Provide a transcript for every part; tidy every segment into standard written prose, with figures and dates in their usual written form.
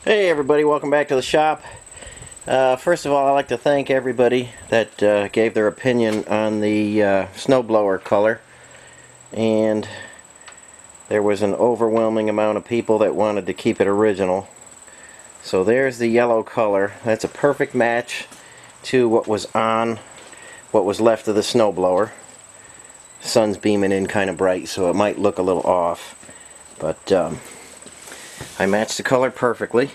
Hey everybody, welcome back to the shop. First of all, I'd like to thank everybody that gave their opinion on the snowblower color, and there was an overwhelming amount of people that wanted to keep it original. So there's the yellow color. That's a perfect match to what was left of the snowblower. Sun's beaming in kind of bright, so it might look a little off, but I matched the color perfectly.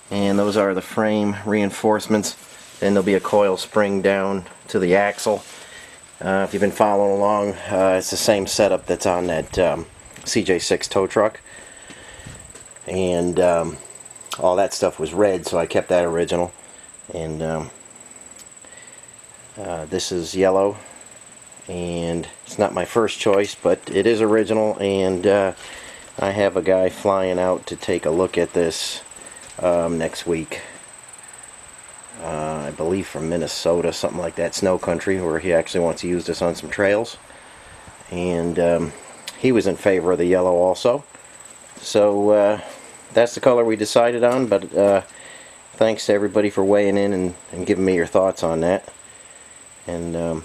And those are the frame reinforcements. Then there'll be a coil spring down to the axle. If you've been following along, it's the same setup that's on that CJ6 tow truck. And all that stuff was red, so I kept that original. And this is yellow. And it's not my first choice, but it is original. And I have a guy flying out to take a look at this next week. I believe from Minnesota, something like that, snow country, where he actually wants to use this on some trails. And he was in favor of the yellow also. So that's the color we decided on, but thanks to everybody for weighing in and giving me your thoughts on that. And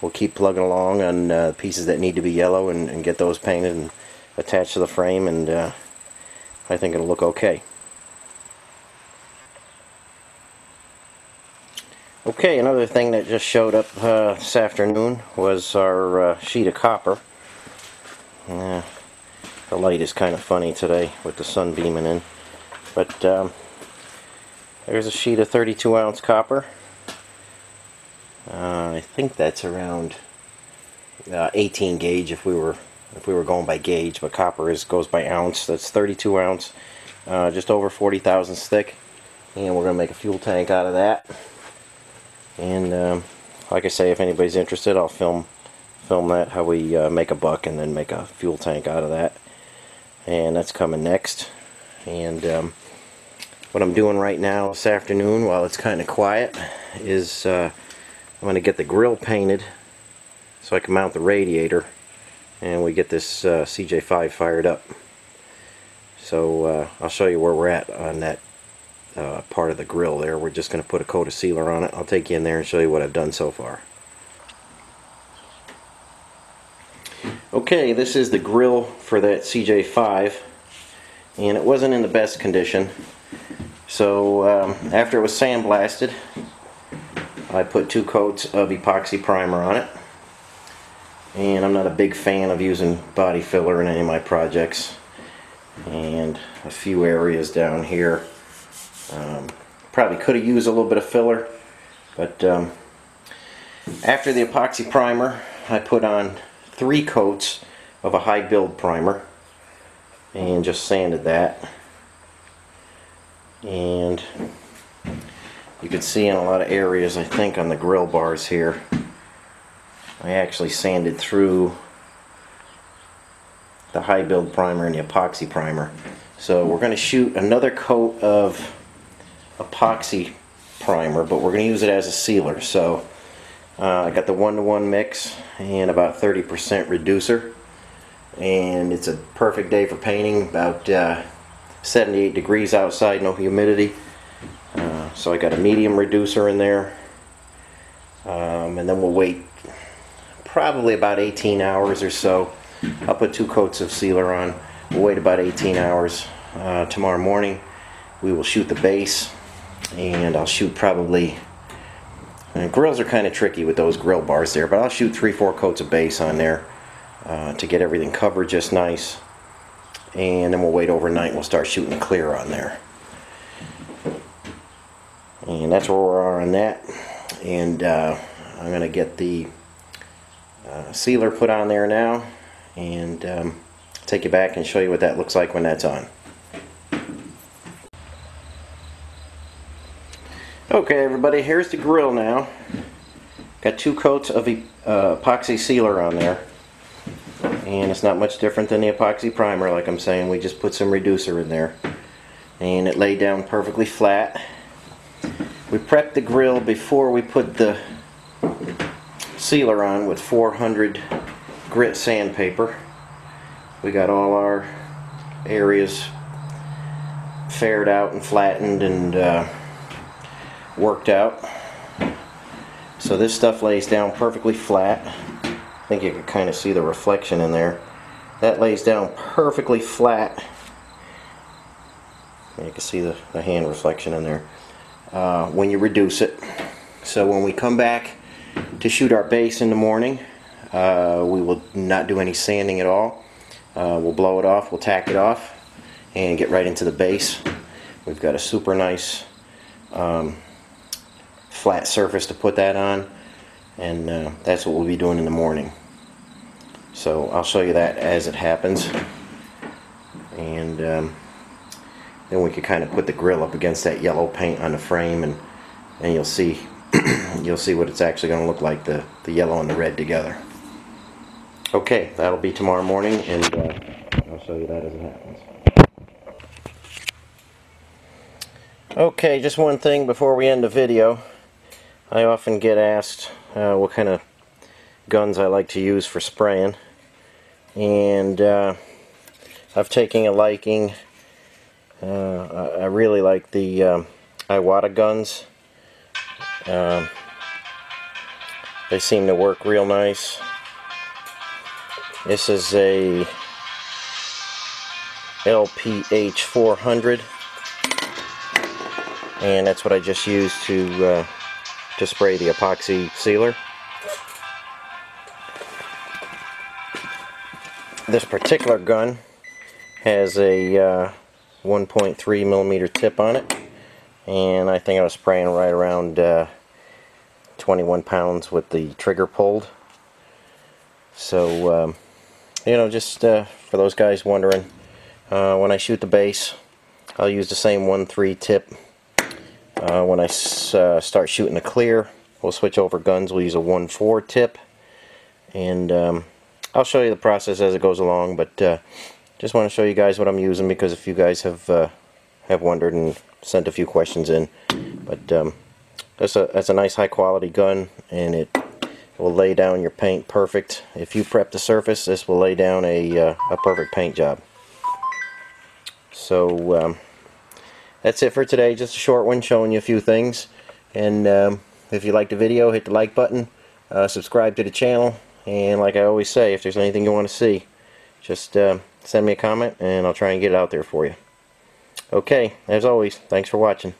we'll keep plugging along on pieces that need to be yellow and get those painted and attached to the frame, and I think it'll look okay. Okay, another thing that just showed up this afternoon was our sheet of copper. The light is kind of funny today with the sun beaming in, but there's a sheet of 32-ounce copper. I think that's around 18 gauge if we were going by gauge, but copper goes by ounce. That's 32 ounce, just over 40 thousandths thick, and we're going to make a fuel tank out of that. And like I say, if anybody's interested, I'll film that, how we make a buck and then make a fuel tank out of that. And that's coming next. And what I'm doing right now this afternoon, while it's kind of quiet, is I'm going to get the grill painted so I can mount the radiator, and we get this CJ5 fired up. So I'll show you where we're at on that part of the grill there. We're just going to put a coat of sealer on it. I'll take you in there and show you what I've done so far. Okay, this is the grill for that CJ5, and it wasn't in the best condition. So after it was sandblasted, I put 2 coats of epoxy primer on it. And I'm not a big fan of using body filler in any of my projects. And a few areas down here probably could have used a little bit of filler, but after the epoxy primer, I put on 3 coats of a high build primer and just sanded that. And you can see in a lot of areas, I think on the grill bars here, I actually sanded through the high build primer and the epoxy primer. So we're going to shoot another coat of epoxy primer, but we're going to use it as a sealer. So I got the 1-to-1 mix and about 30% reducer, and it's a perfect day for painting. About 78 degrees outside, no humidity. So I got a medium reducer in there, and then we'll wait probably about 18 hours or so. I'll put 2 coats of sealer on. We'll wait about 18 hours. Tomorrow morning we will shoot the base, and I'll shoot probably, grills are kind of tricky with those grill bars there, but I'll shoot 3-4 coats of base on there to get everything covered just nice, and then we'll wait overnight and we'll start shooting the clear on there. And that's where we are on that. And I'm going to get the sealer put on there now, and take you back and show you what that looks like when that's on. Okay everybody, here's the grill now. Got 2 coats of epoxy sealer on there, and it's not much different than the epoxy primer. Like I'm saying, we just put some reducer in there, and it laid down perfectly flat. We prepped the grill before we put the sealer on with 400 grit sandpaper. We got all our areas faired out and flattened and worked out. So this stuff lays down perfectly flat. I think you can kind of see the reflection in there. That lays down perfectly flat. You can see the hand reflection in there when you reduce it. So when we come back to shoot our base in the morning, we will not do any sanding at all. We'll blow it off, we'll tack it off, and get right into the base. We've got a super nice flat surface to put that on, and that's what we'll be doing in the morning. So I'll show you that as it happens, and then we can kind of put the grill up against that yellow paint on the frame, and you'll see you'll see what it's actually going to look like, the yellow and the red together. Okay, that'll be tomorrow morning, and I'll show you that as it happens. Okay, just one thing before we end the video. I often get asked what kind of guns I like to use for spraying, and I've taken a liking. I really like the Iwata guns. They seem to work real nice. This is a LPH 400, and that's what I just used to spray the epoxy sealer. This particular gun has a 1.3 millimeter tip on it, and I think I was spraying right around 21 pounds with the trigger pulled. So you know, just for those guys wondering, when I shoot the base, I'll use the same 1.3 tip. When I start shooting the clear, we'll switch over guns. We'll use a 1.4 tip, and I'll show you the process as it goes along. But just want to show you guys what I'm using, because a few guys have wondered and sent a few questions in. But that's a nice high quality gun, and it will lay down your paint perfect. If you prep the surface, this will lay down a perfect paint job. So that's it for today. Just a short one showing you a few things. And if you liked the video, hit the like button, subscribe to the channel, and like I always say, if there's anything you want to see, just send me a comment and I'll try and get it out there for you. Okay, as always, thanks for watching.